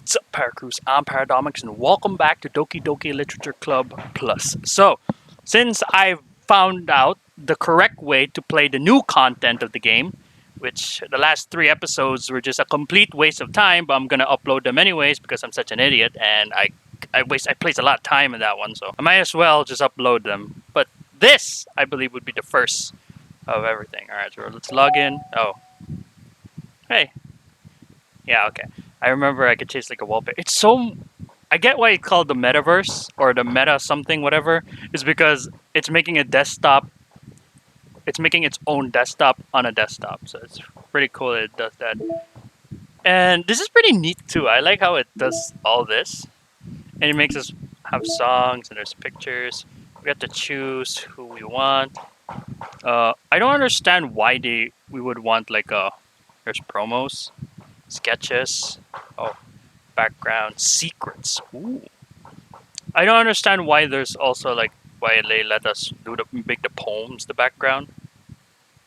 What's up, Paracruise? I'm Paradomics, and welcome back to Doki Doki Literature Club Plus. So, since I've found out the correct way to play the new content of the game, which the last 3 episodes were just a complete waste of time, but I'm gonna upload them anyways because I'm such an idiot and I placed a lot of time in that one, so I might as well just upload them. But this, I believe, would be the first of everything. Alright, so let's log in. Oh. Hey. Yeah, okay. I remember I could chase like a wallpaper. It's so... I get why it's called the metaverse, or the meta something, whatever. Is because it's making a desktop... It's making its own desktop on a desktop. So it's pretty cool that it does that. And this is pretty neat too. I like how it does all this. And it makes us have songs, and there's pictures. We have to choose who we want. I don't understand why we would want like a... There's promos. Sketches. Oh, background secrets. Ooh. I don't understand why there's also like why they let us make the poems the background.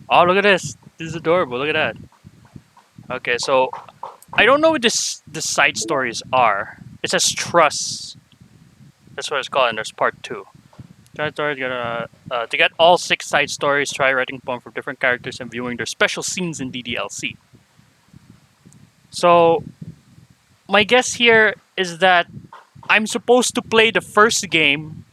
Oh, look at this. This is adorable. Look at that. Okay, so I don't know what the side stories are. It says trust. That's what it's called, and there's part 2. To get all 6 side stories, try writing poems from different characters and viewing their special scenes in DDLC. So, my guess here is that I'm supposed to play the first game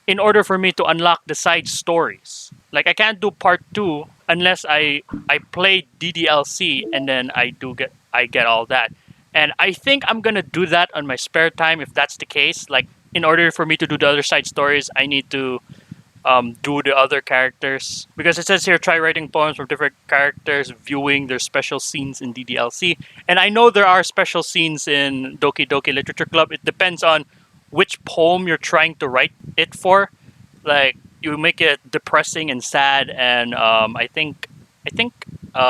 in order for me to unlock the side stories. Like, I can't do part 2 unless I play DDLC and then I get all that. And I think I'm gonna do that on my spare time if that's the case. Like, in order for me to do the other side stories, I need to do the other characters, because it says here try writing poems from different characters, viewing their special scenes in DDLC. And I know there are special scenes in Doki Doki Literature Club. It depends on which poem you're trying to write it for. Like, you make it depressing and sad, and I think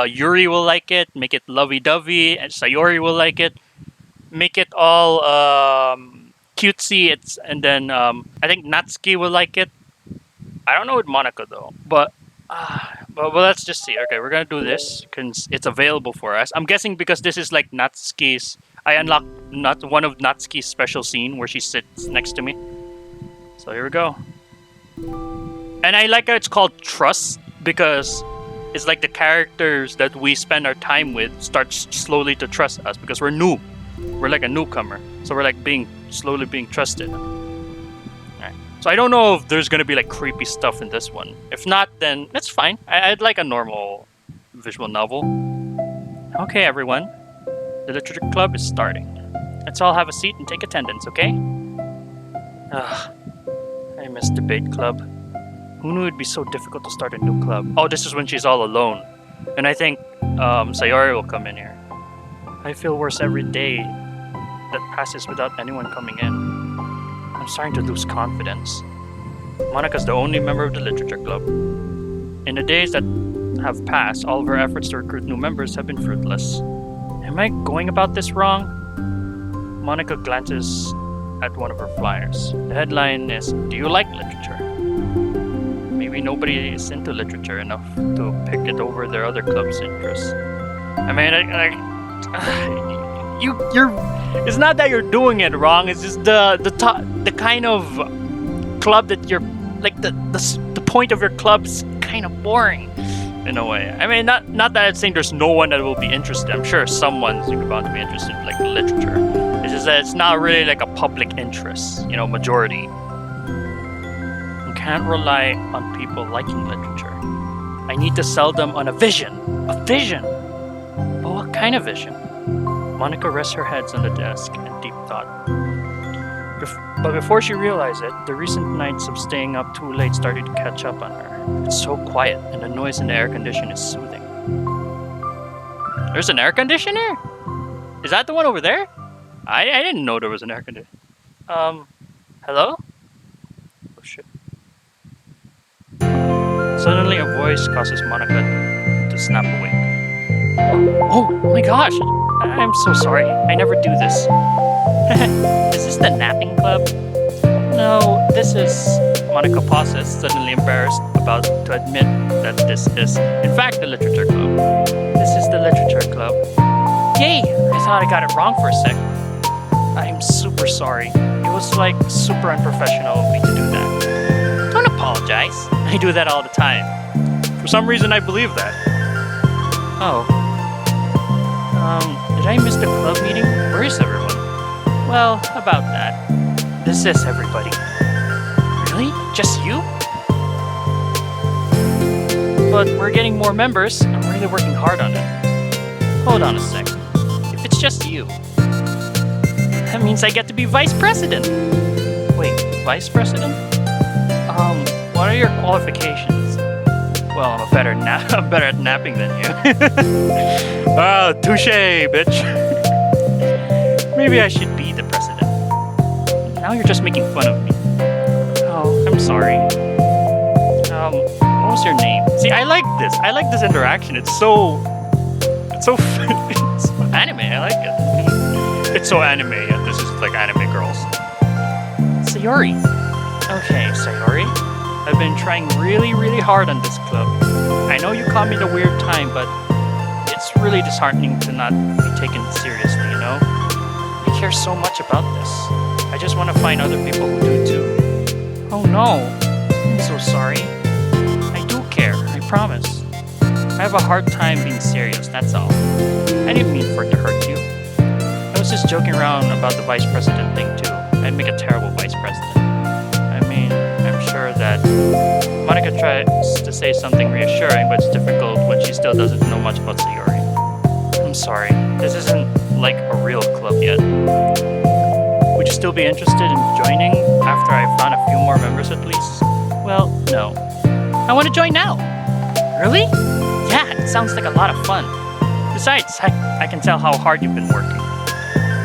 Yuri will like it. Make it lovey-dovey, and Sayori will like it. Make it all cutesy. And then I think Natsuki will like it. I don't know with Monica though, but let's just see. Okay, we're gonna do this because it's available for us. I'm guessing because this is like Natsuki's. I unlocked one of Natsuki's special scene where she sits next to me. So here we go. And I like how it's called Trust, because it's like the characters that we spend our time with start slowly to trust us because we're new. We're like a newcomer, so we're like slowly being trusted. So I don't know if there's gonna be like creepy stuff in this one. If not, then that's fine. I'd like a normal visual novel. Okay, everyone. The literature club is starting. Let's all have a seat and take attendance, okay? I miss debate club. Who knew it'd be so difficult to start a new club? Oh, this is when she's all alone. And I think Sayori will come in here. I feel worse every day that passes without anyone coming in. I'm starting to lose confidence. Monica's the only member of the literature club. In the days that have passed, all of her efforts to recruit new members have been fruitless. Am I going about this wrong? Monica glances at one of her flyers. The headline is, "Do you like literature?" Maybe nobody is into literature enough to pick it over their other club's interests. I mean, you're it's not that you're doing it wrong. It's just the kind of club that you're like the point of your club is kind of boring in a way. I mean, not that I'm saying there's no one that will be interested. I'm sure someone's bound to be interested in like literature. It's just that it's not really like a public interest, majority. You can't rely on people liking literature. I need to sell them on a vision. A vision. But what kind of vision? Monica rests her head on the desk in deep thought. But before she realized it, the recent nights of staying up too late started to catch up on her. It's so quiet, and the noise in the air conditioner is soothing. There's an air conditioner? Is that the one over there? I didn't know there was an air conditioner. Hello? Oh shit. Suddenly a voice causes Monica to snap awake. Oh my gosh! I'm so sorry. I never do this. Is this the napping club? No, this is... Monica pauses, suddenly embarrassed about to admit that this is, in fact, the literature club. This is the literature club. Yay! I thought I got it wrong for a sec. I'm super sorry. It was like super unprofessional of me to do that. Don't apologize. I do that all the time. For some reason, I believe that. Oh. Did I miss the club meeting? Where is everyone? Well, about that. This is everybody. Really? Just you? But we're getting more members. I'm really working hard on it. Hold on a sec. If it's just you, that means I get to be vice president. Wait, vice president? What are your qualifications? Well, I'm better at napping than you. Ah, touche, bitch. Maybe I should be the president. Now you're just making fun of me. Oh, I'm sorry. What was your name? See, I like this. I like this interaction. It's so it's so anime. I like it. It's so anime. Yeah, this is like anime girls. Sayori. Okay, Sayori. I've been trying really, really hard on this club. I know you caught me at a weird time, but it's really disheartening to not be taken seriously, you know? I care so much about this. I just want to find other people who do too. Oh no. I'm so sorry. I do care, I promise. I have a hard time being serious, that's all. I didn't mean for it to hurt you. I was just joking around about the vice president thing too. I'd make a terrible vice president. I mean, I'm sure that Monica tries to say something reassuring, but it's difficult when she still doesn't know much about Sayori. I'm sorry, this isn't like a real club yet. Would you still be interested in joining after I found a few more members at least? Well, no. I want to join now. Really? Yeah, it sounds like a lot of fun. Besides, I can tell how hard you've been working.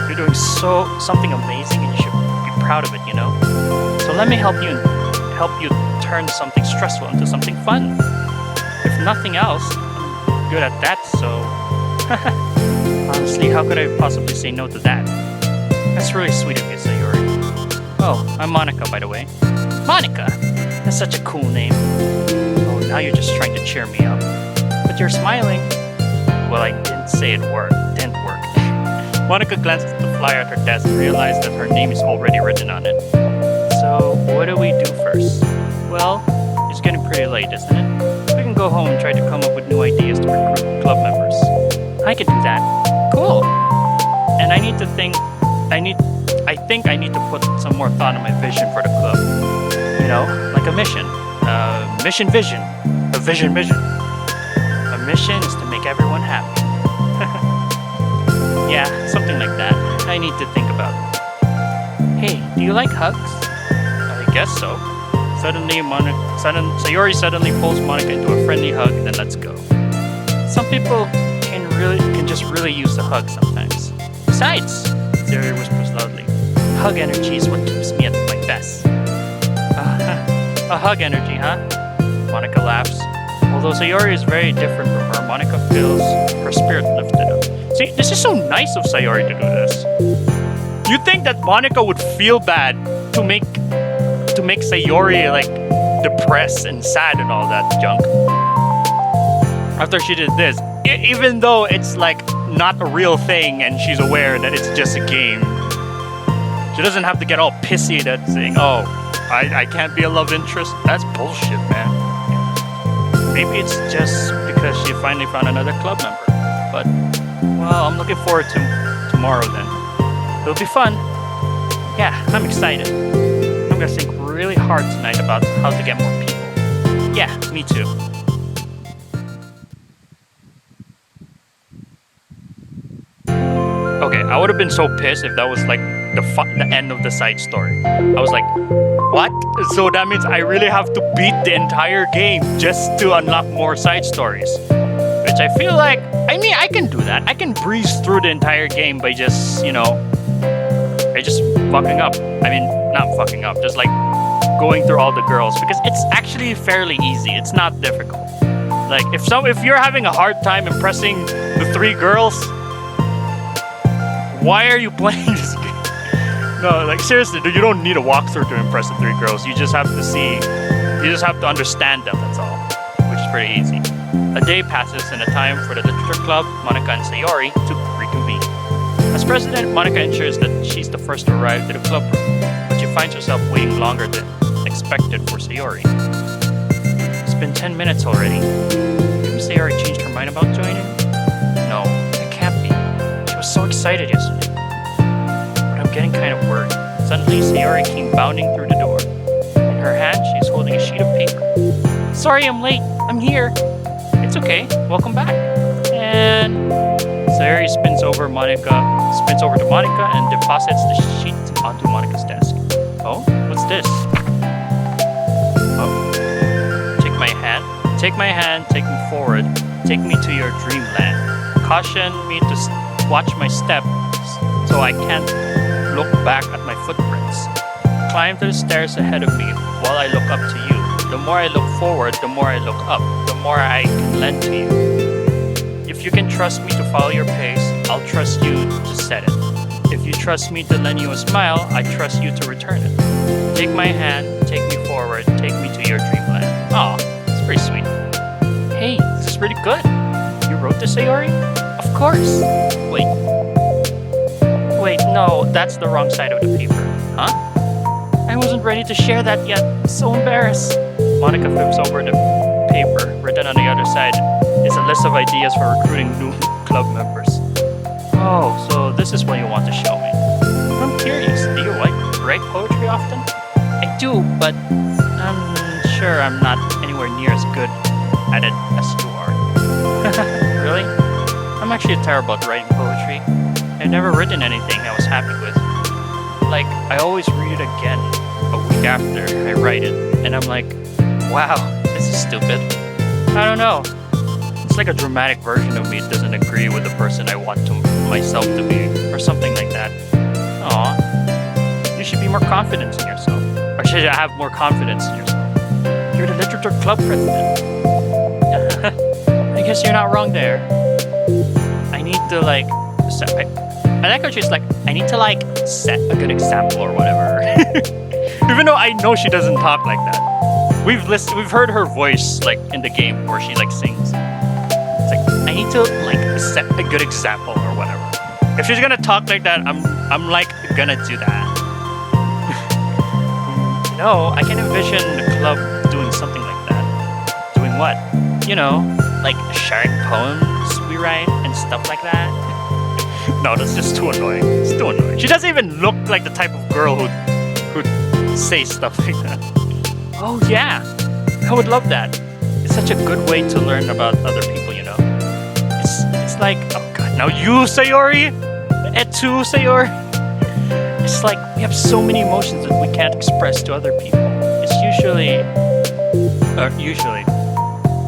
You're doing something amazing and you should be proud of it, you know? So let me help you turn something stressful into something fun. If nothing else, I'm good at that, so... Honestly, how could I possibly say no to that? That's really sweet of you, Sayori. Oh, I'm Monica, by the way. Monica! That's such a cool name. Oh, now you're just trying to cheer me up. But you're smiling. Well, I didn't say it didn't work. Monica glanced at the flyer at her desk and realized that her name is already written on it. So, what do we do first? Well, it's getting pretty late, isn't it? We can go home and try to come up with new ideas to recruit club members. I could do that. Cool. And I think I need to put some more thought on my vision for the club. You know, like a mission. Mission vision. A vision mission. A mission is to make everyone happy. Yeah, something like that. I need to think about it. Hey, do you like hugs? I guess so. Sayori suddenly pulls Monica into a friendly hug, then lets go. Some people can just really use a hug sometimes. Besides, Sayori whispers loudly, hug energy is what keeps me at my best. A hug energy, huh? Monica laughs. Although Sayori is very different from her, Monica feels her spirit lifted up. See, this is so nice of Sayori to do this. You'd think that Monica would feel bad to make Sayori like depressed and sad and all that junk. After she did this, even though it's like not a real thing and she's aware that it's just a game, she doesn't have to get all pissy at saying, oh, I can't be a love interest. That's bullshit, man. Maybe it's just because she finally found another club member. But, well, I'm looking forward to tomorrow then. It'll be fun. Yeah, I'm excited. I'm gonna think really hard tonight about how to get more people. Yeah, me too. Okay, I would have been so pissed if that was like the end of the side story. I was like, what? So that means I really have to beat the entire game just to unlock more side stories. Which I feel like, I mean, I can do that. I can breeze through the entire game by just, by just fucking up. I mean, not fucking up, just like going through all the girls. Because it's actually fairly easy. It's not difficult. Like, if you're having a hard time impressing the 3 girls, why are you playing this game? No, like seriously, dude, you don't need a walkthrough to impress the 3 girls. You just have to understand them, that's all. Which is pretty easy. A day passes and a time for the literature club, Monica and Sayori, to reconvene. As president, Monica ensures that she's the first to arrive to the club room, but she finds herself waiting longer than expected for Sayori. It's been 10 minutes already. Maybe Sayori changed her mind about joining? No, it can't be. She was so excited yesterday. But I'm getting kind of worried. Suddenly, Sayori came bounding through the door. In her hand, she's holding a sheet of paper. Sorry I'm late. I'm here. It's okay. Welcome back. And Sayori spins over to Monica and deposits the sheet onto Monica's desk. Oh, what's this? Oh. Take my hand, take me forward, take me to your dreamland. Caution me to watch my steps so I can't look back at my footprints. Climb to the stairs ahead of me while I look up to you. The more I look forward, the more I look up, the more I can lend to you. If you can trust me to follow your pace, I'll trust you to set it. If you trust me to lend you a smile, I trust you to return it. Take my hand, take me forward, take me to your dreamland. Aw, it's pretty sweet. Hey, this is pretty good. You wrote this, Sayori? Of course. Wait, no, that's the wrong side of the paper. Huh? I wasn't ready to share that yet. I'm so embarrassed. Monica flips over the paper. Written on the other side is a list of ideas for recruiting new club members. Oh, so this is what you want to show me. I'm curious, do you write poetry often? I do, but I'm sure I'm not anywhere near as good at it as you are. Really? I'm actually terrible at writing poetry. I've never written anything I was happy with. Like, I always read it again a week after I write it, and I'm like, wow, this is stupid. I don't know. It's like a dramatic version of me doesn't agree with the person I want myself to be, or something like that. Aw, you should be more confident in yourself. Or should I have more confidence in yourself? You're the literature club president. I guess you're not wrong there. I need to I like how she's like, I need to set a good example or whatever. Even though I know she doesn't talk like that. We've heard her voice in the game where she sings. It's like, I need to set a good example or whatever. If she's gonna talk like that, I'm gonna do that. I can envision the club doing something like that. Doing what? Sharing poems we write and stuff like that. No, that's just too annoying. It's too annoying. She doesn't even look like the type of girl who'd say stuff like that. Oh yeah, I would love that. It's such a good way to learn about other people, It's like, oh god, now you, Sayori? Et tu, Sayori? It's like we have so many emotions that we can't express to other people. It's usually,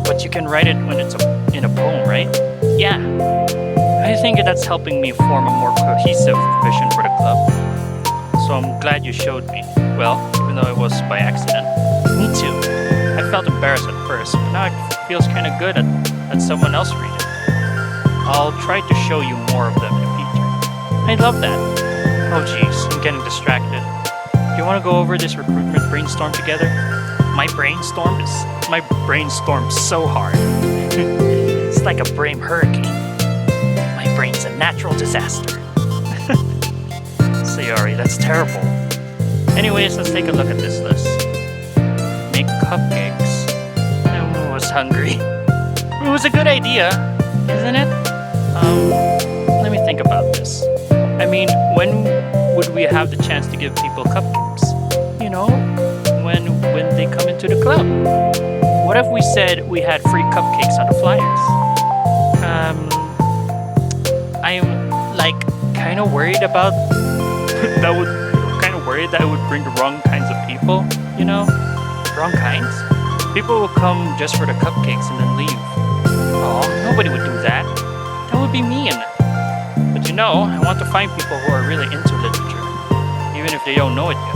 but you can write it when it's in a poem, right? Yeah. I think that's helping me form a more cohesive vision for the club. So I'm glad you showed me. Well, even though it was by accident. Me too. I felt embarrassed at first, but now it feels kind of good at someone else read it. I'll try to show you more of them in the future. I love that. Oh jeez, I'm getting distracted. Do you want to go over this recruitment brainstorm together? My brainstorm so hard. It's like a brain hurricane. My brain's a natural disaster. Sayori, that's terrible. Anyways, let's take a look at this list. Make cupcakes. I was hungry. It was a good idea, isn't it? Let me think about this. I mean, when would we have the chance to give people cupcakes? When they come into the club. What if we said we had free cupcakes on the flyers? I'm kind of worried about that it would bring the wrong kinds of people, Wrong kinds? People will come just for the cupcakes and then leave. Oh, nobody would do that. That would be mean. But I want to find people who are really into literature, even if they don't know it yet.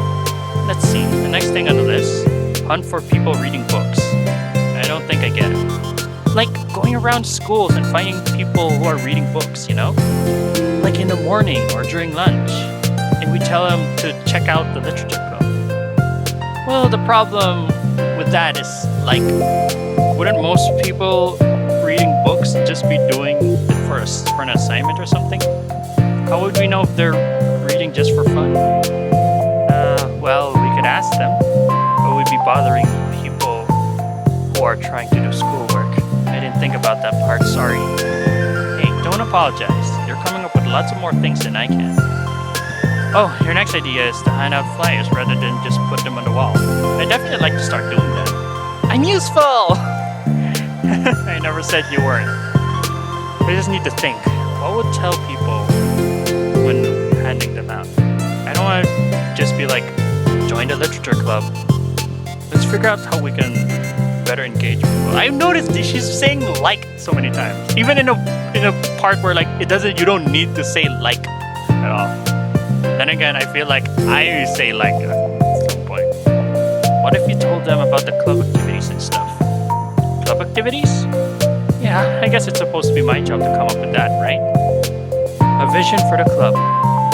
Let's see, the next thing on the list, hunt for people reading books. I don't think I get it. Like going around schools and finding people who are reading books, Like in the morning or during lunch. And we tell them to check out the literature club. Well, the problem with that is, wouldn't most people reading books just be doing it for an assignment or something? How would we know if they're reading just for fun? Well, we could ask them, but we'd be bothering people who are trying to do schoolwork. I didn't think about that part, sorry. Hey, don't apologize. You're coming up with lots of more things than I can. Oh, your next idea is to hand out flyers rather than just put them on the wall. I'd definitely like to start doing that. I'm useful! I never said you weren't. I just need to think. What would tell people when handing them out? I don't want to just be like, join the literature club. Let's figure out how we can better engage people. I've noticed that she's saying like so many times. Even in a part where like you don't need to say like at all. Then again, I feel like I say like at some point. What if you told them about the club activities and stuff? Club activities? Yeah, I guess it's supposed to be my job to come up with that, right? A vision for the club.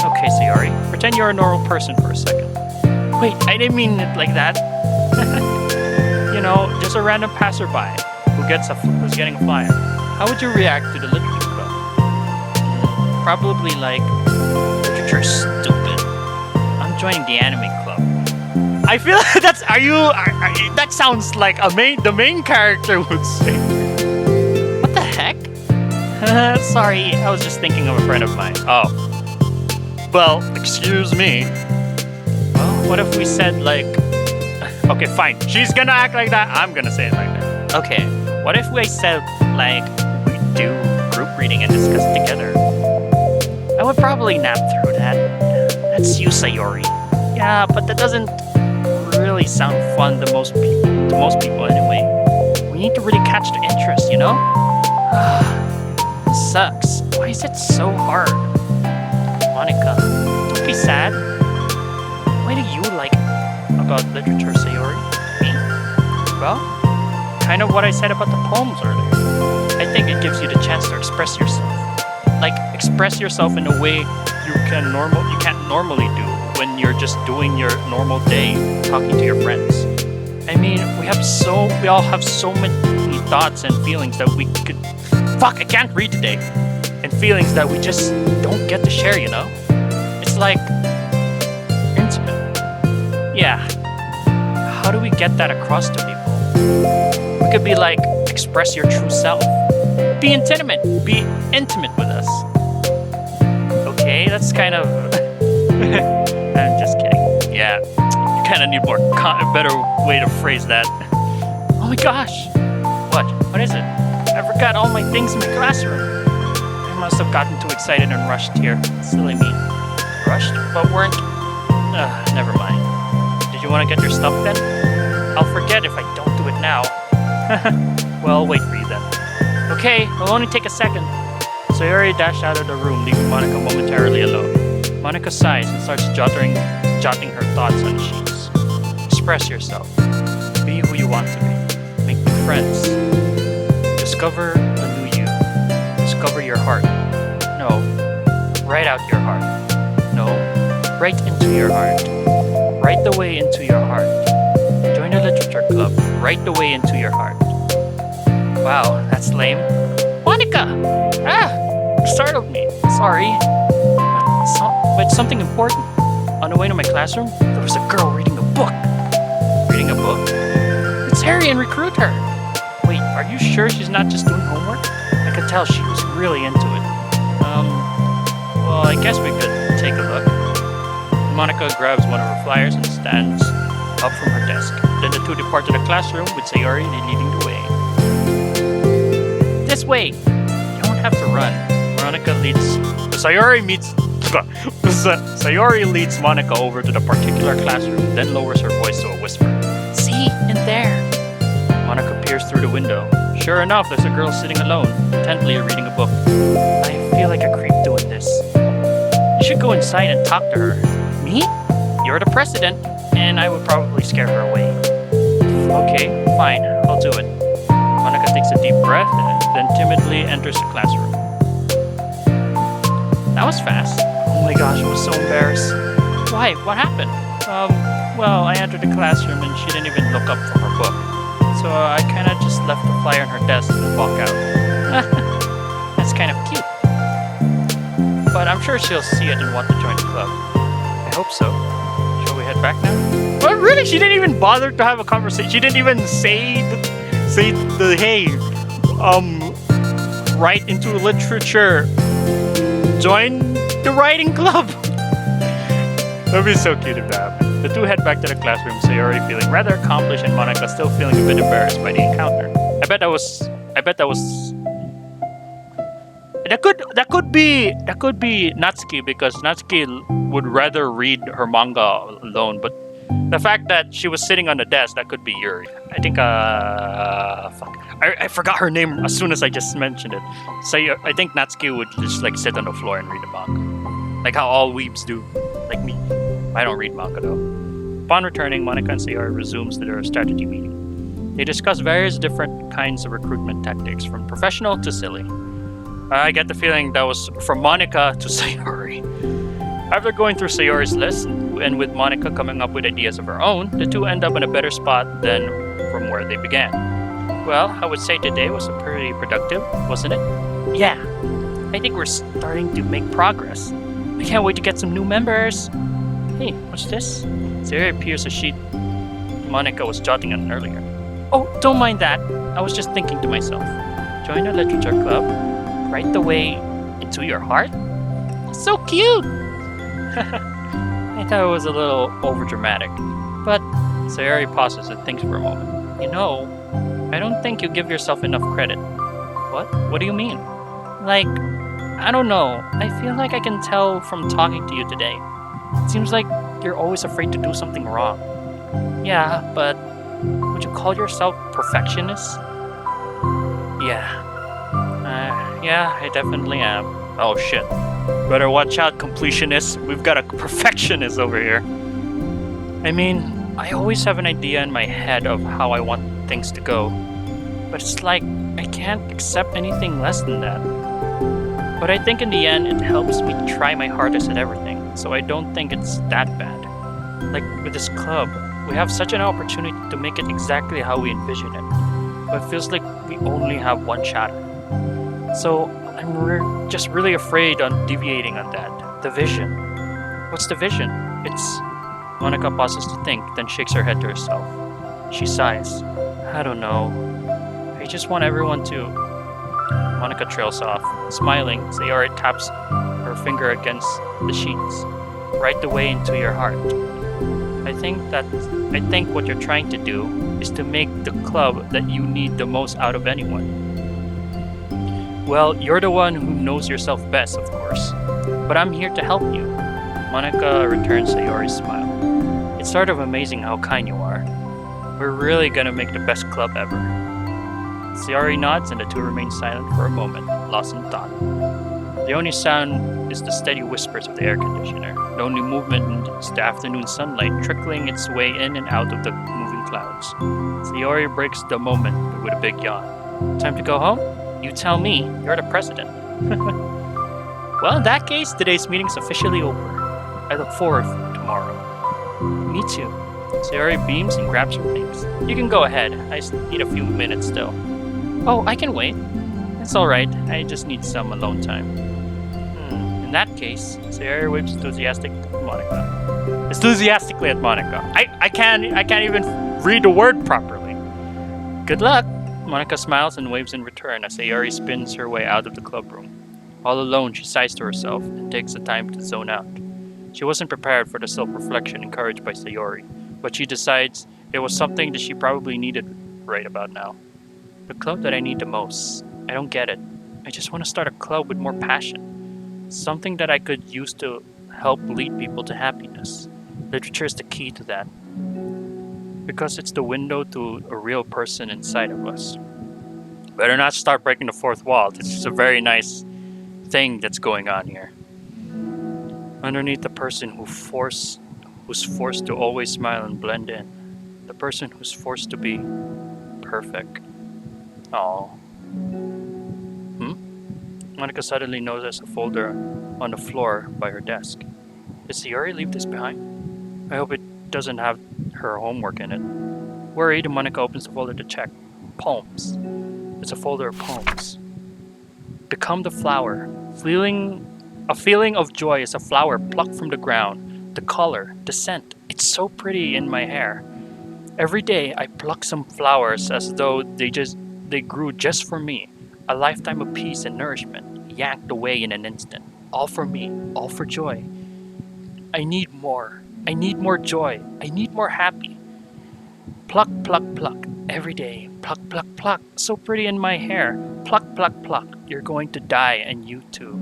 Okay, Sayori, pretend you're a normal person for a second. Wait, I didn't mean it like that. You know, just a random passerby who's getting a flyer. How would you react to the literature club? Probably like, literature's stupid. I'm joining the anime club. I feel that sounds like the main character would say. What the heck? Sorry, I was just thinking of a friend of mine. Oh. Well, excuse me. Well, what if we said like... Okay, fine. She's gonna act like that. I'm gonna say it like that. Okay, what if we said like we do group reading and discuss it together? I would probably nap through that. That's you, Sayori. Yeah, but that doesn't really sound fun to most people anyway. We need to really catch their interest, you know? This sucks. Why is it so hard? Monica, don't be sad. What do you like about literature, Sayori? Me? Well, kind of what I said about the poems earlier. I think it gives you the chance to express yourself. Like, express yourself in a way you can't normally do when you're just doing your normal day talking to your friends. I mean, we all have so many thoughts and feelings that we could... Fuck, I can't read today. And feelings that we just don't get to share, you know? It's like... intimate. Yeah. How do we get that across to people? We could be like, express your true self. Be intimate with us. Okay, that's kind of... I'm just kidding. Yeah, you kind of need a better way to phrase that. Oh my gosh! What is it? I forgot all my things in my classroom. I must have gotten too excited and rushed here. Silly me. Rushed? But weren't... never mind. Did you want to get your stuff then? I'll forget if I don't do it now. Well, I'll wait for you then. Okay, it'll only take a second. Sayori dashed out of the room, leaving Monica momentarily alone. Monica sighs and starts jotting her thoughts on sheets. Express yourself. Be who you want to be. Make new friends. Discover a new you. Discover your heart. No. Write out your heart. No. Write into your heart. Write the way into your heart. Join a literature club. Write the way into your heart. Wow, that's lame. Monica! You startled me. Sorry. But something important. On the way to my classroom, there was a girl reading a book. Reading a book? It's Harry and Recruit Her. Wait, are you sure she's not just doing homework? I could tell she was really into it. Well, I guess we could take a look. Monica grabs one of her flyers and stands up from her desk. Then the two depart to the classroom with Sayori leading the way. This way! You don't have to run. Sayori leads Monica over to the particular classroom, then lowers her voice to a whisper. See, in there. Monica peers through the window. Sure enough, there's a girl sitting alone, intently reading a book. I feel like a creep doing this. You should go inside and talk to her. Me? You're the president, and I would probably scare her away. Okay, fine, I'll do it. Monica takes a deep breath and then timidly enters the classroom. That was fast. Oh my gosh, I was so embarrassed. Why? What happened? Well, I entered the classroom and she didn't even look up from her book. So I kind of just left the flyer on her desk and walked out. That's kind of cute. But but I'm sure she'll see it and want to join the club. I hope so. Shall we head back now? But really, she didn't even bother to have a conversation. She didn't even say the hey, write into literature. Join the writing club. That'd be so cute if that happened. The two head back to the classroom, Sayori feeling rather accomplished and Monica still feeling a bit embarrassed by the encounter. That could be Natsuki, because Natsuki would rather read her manga alone, but the fact that she was sitting on the desk, that could be Yuri. I think fuck. I forgot her name as soon as I just mentioned it. So I think Natsuki would just like sit on the floor and read the manga. Like how all weebs do. Like me. I don't read manga though. Upon returning, Monica and Sayori resumes their strategy meeting. They discuss various different kinds of recruitment tactics, from professional to silly. I get the feeling that was from Monica to Sayori. After going through Sayori's list, and with Monica coming up with ideas of her own, the two end up in a better spot than from where they began. Well, I would say today was pretty productive, wasn't it? Yeah, I think we're starting to make progress. I can't wait to get some new members. Hey, what's this? Sayori appears a sheet Monica was jotting on earlier. Oh, don't mind that. I was just thinking to myself. Join a literature club, right the way into your heart? So cute! I thought it was a little overdramatic, but Sayori pauses and thinks for a moment. You know, I don't think you give yourself enough credit. What? What do you mean? Like, I don't know. I feel like I can tell from talking to you today. It seems like you're always afraid to do something wrong. Yeah, but would you call yourself perfectionist? Yeah, I definitely am. Oh shit. Better watch out, completionist. We've got a perfectionist over here. I mean, I always have an idea in my head of how I want things to go. But it's like, I can't accept anything less than that. But I think in the end, it helps me try my hardest at everything. So I don't think it's that bad. Like with this club, we have such an opportunity to make it exactly how we envision it. But it feels like we only have one shot. So I'm just really afraid on deviating on that. The vision. What's the vision? It's... Monica pauses to think, then shakes her head to herself. She sighs. I don't know. I just want everyone to... Monica trails off. Smiling, Sayori taps her finger against the sheets. Right the way into your heart. I think what you're trying to do is to make the club that you need the most out of anyone. Well, you're the one who knows yourself best, of course. But I'm here to help you. Monica returns Sayori's smile. It's sort of amazing how kind you are. We're really gonna make the best club ever. Sayori nods and the two remain silent for a moment, lost in thought. The only sound is the steady whispers of the air conditioner. The only movement is the afternoon sunlight trickling its way in and out of the moving clouds. Sayori breaks the moment with a big yawn. Time to go home? You tell me, you're the president. Well, in that case, today's meeting's officially over. I look forward to tomorrow. Me too. Sayori beams and grabs her things. You can go ahead. I just need a few minutes still. Oh, I can wait. It's alright. I just need some alone time. In that case, Sayori waves enthusiastically at Monica. I can't even read the word properly. Good luck. Monica smiles and waves in return as Sayori spins her way out of the club room. All alone, she sighs to herself and takes the time to zone out. She wasn't prepared for the self-reflection encouraged by Sayori, but she decides it was something that she probably needed right about now. The club that I need the most. I don't get it. I just want to start a club with more passion. Something that I could use to help lead people to happiness. Literature is the key to that. Because it's the window to a real person inside of us. Better not start breaking the fourth wall. This is a very nice thing that's going on here. Underneath the person who's forced to always smile and blend in. The person who's forced to be perfect. Oh. Monica suddenly notices a folder on the floor by her desk. Did Sayori leave this behind? I hope it doesn't have her homework in it. Worried, Monica opens the folder to check. Poems. It's a folder of poems. Become the flower. A feeling of joy is a flower plucked from the ground. The color, the scent, it's so pretty in my hair. Every day I pluck some flowers as though they grew just for me. A lifetime of peace and nourishment, yanked away in an instant. All for me, all for joy. I need more. I need more joy. I need more happy. Pluck, pluck, pluck. Every day. Pluck, pluck, pluck. So pretty in my hair. Pluck, pluck, pluck. You're going to die, and you too.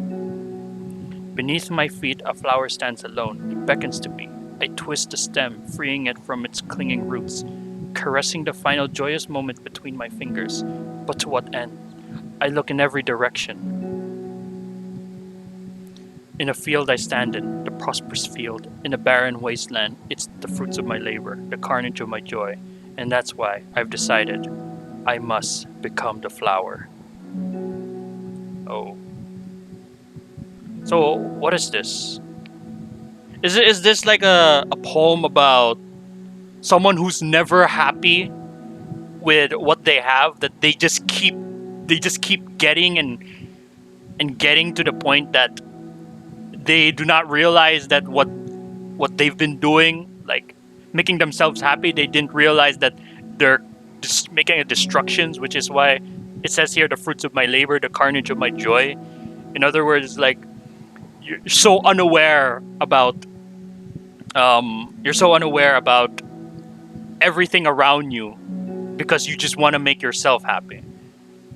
Beneath my feet, a flower stands alone. It beckons to me. I twist the stem, freeing it from its clinging roots, caressing the final joyous moment between my fingers. But to what end? I look in every direction. In a field I stand in, the prosperous field. In a barren wasteland, it's the fruits of my labor, the carnage of my joy. And that's why I've decided I must become the flower. Oh. So, what is this? Is this like a poem about someone who's never happy with what they have, that they just keep getting and getting to the point that they do not realize that what they've been doing, like making themselves happy, they didn't realize that they're just making a destructions, which is why it says here, the fruits of my labor, the carnage of my joy. In other words, like you're so unaware about everything around you because you just want to make yourself happy.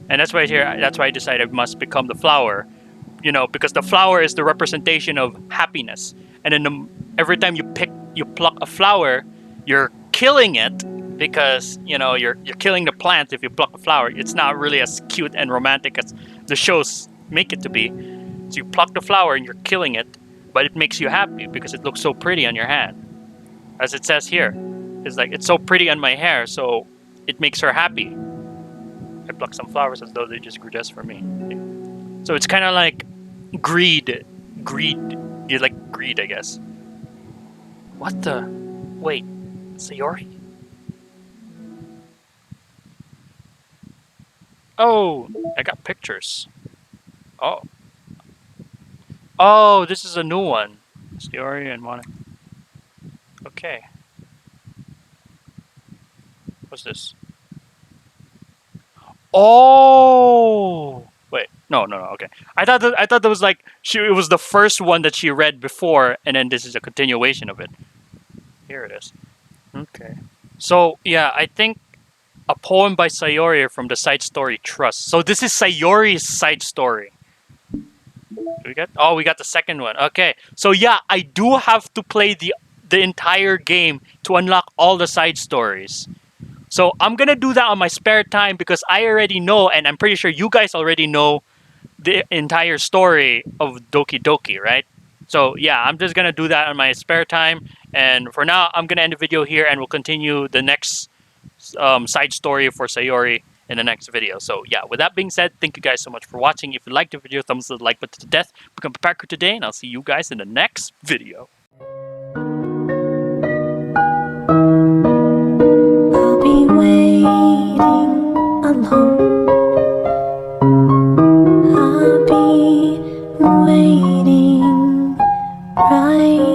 And that's why I decided I must become the flower, because the flower is the representation of happiness. And then every time you pluck a flower, you're killing it, because you're killing the plant. If you pluck a flower, it's not really as cute and romantic as the shows make it to be. So you pluck the flower and you're killing it, but it makes you happy because it looks so pretty on your hand. As it says here, it's like, it's so pretty on my hair, so it makes her happy. I pluck some flowers as though they just grew just for me. So it's kind of like greed. You like greed, I guess. What the? Wait, Sayori? Oh, I got pictures. Oh, this is a new one. Sayori and Monica. Okay. What's this? Oh, wait, no. Okay, I thought that was like it was the first one that she read before, and then this is a continuation of it. Here it is. Okay, so yeah, I think a poem by Sayori from the side story Trust. So this is Sayori's side story. We got the second one. Okay, so yeah, I do have to play the entire game to unlock all the side stories. So I'm gonna do that on my spare time because I already know, and I'm pretty sure you guys already know the entire story of Doki Doki, right? So yeah, I'm just gonna do that on my spare time. And for now, I'm gonna end the video here, and we'll continue the next side story for Sayori in the next video. So yeah, with that being said, thank you guys so much for watching. If you liked the video, thumbs the like button to death. Become a packer today, and I'll see you guys in the next video. I'll be waiting alone. I'll be waiting right